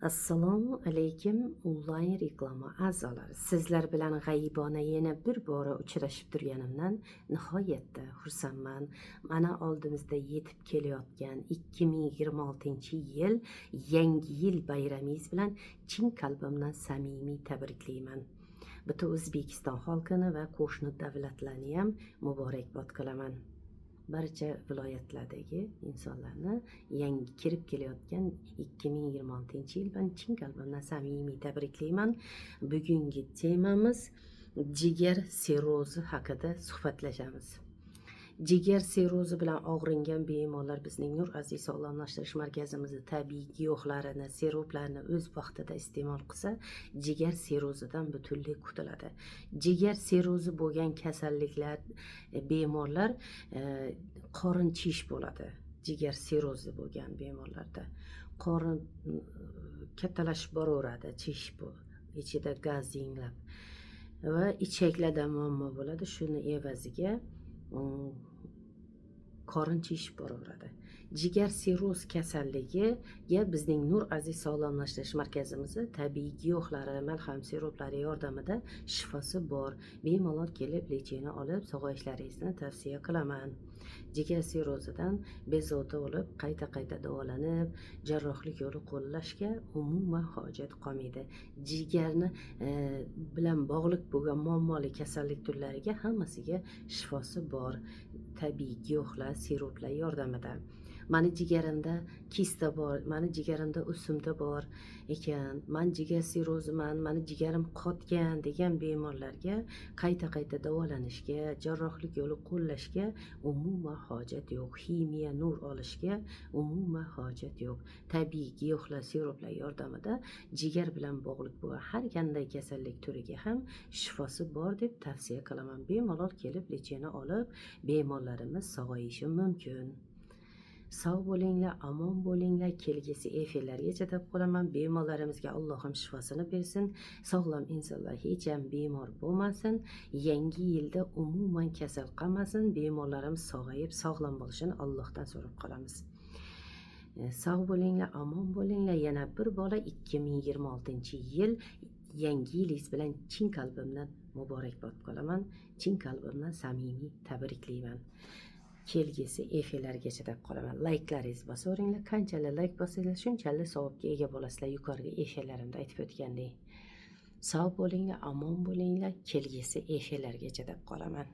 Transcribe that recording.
Assalomu alaykum onlayn reklama a'zolari. Sizlar bilan g'aybona yana bir bora uchrashib turganimdan nihoyatda xursandman. Mana oldimizda yetib kelayotgan 2026-yil yangi yil bayramingiz bilan chin qalbimdan samimiy tabriklayman. Butun O'zbekiston xalqini va qo'shni davlatlarni ham muborakbod qilaman. Barcha viloyatlardagi insonlarni yangi kirib kelayotgan 2026-yil bilan chin qalbimdan samimiy tabriklayman. Bugungi temamiz jigar sirrozi haqida suhbatlashamiz. Jigar sirrozi bilan og'ringan bemorlar bizning Nur Aziz sog'lomlashtirish markazimizda tabiiy giyohlarini, siroplarni o'z vaqtida iste'mol qilsa, jigar sirrozidan butunlay qutuladi. Jigar sirrozi bo'lgan kasalliklar, bemorlar qorin chish bo'ladi. Jigar sirrozi bo'lgan bemorlarda qorin kattalashib boraveradi, chish bu. Ichida gaz yanglab va ichaklarda muammo bo'ladi. Shuni evaziga qorin chishib boraveradi. Jigar sirroz kasalligiga bizning Nur Aziz sog'lomlashtirish markazimizda tabiiy giyohlari, malham siroplari yordamida shifosi bor. Bemalol kelib lechini olib, sog'ayishlaringizni tavsiya qilaman. Jigar sirrozidan bezovta olib, qayta davolanib, jarrohlik yo'li qo'llashga umuman hojat qolmaydi. Jigarni bilan bog'liq bo'lgan muammoli kasallik turlariga hammasiga shifosi bor. Tabiiy giyohlar, siroplar yordamida. Mani jigarimda kista bor, mani jigarimda o'simta bor ekan, men jigar sirroziman, mani jigarim qotgan degan bemorlarga qayta davolanishga, jarrohlik yo'li qo'llashga umuman hojat yo'q. Ximiya nur olishga umuman hojat yo'q. Tabiiy giyohlar, siroplar yordamida jigar bilan bog'liq bo'lgan har qanday kasallik turiga ham shifosi bor deb tavsiya qilaman. Bemalol kelib lechini olib, bemorlarimiz sog'ayishi mumkin. Sog' bo'linglar, omon bo'linglar. Kelgusi efirlargacha deb qolaman. Bemorlarimizga Allohim shifosini bersin. Sog'lom insonlar hech ham bemor bo'lmasin. Yangi yilda umuman kasal qolmasin. Bemorlarimiz sog'ayib, sog'lom bo'lishini Allohdan so'rab qolamiz. Sog' bo'linglar, omon bo'linglar. Yana bir bora 2026-yil yangi yilingiz bilan chin qalbimdan muborakbod qilaman. Chin qalbimdan samimiy tabriklayman. Kelgusi efirlargacha deb qolaman. Layklaringizni bosaveringlar. Qanchalik layk bossangiz, shunchalik savobga ega bo'lasizlar. Yuqorgi efirlarimda aytib o'tgandek. Sog' bo'linglar, omon bo'linglar. Kelgusi efirlargacha deb qolaman.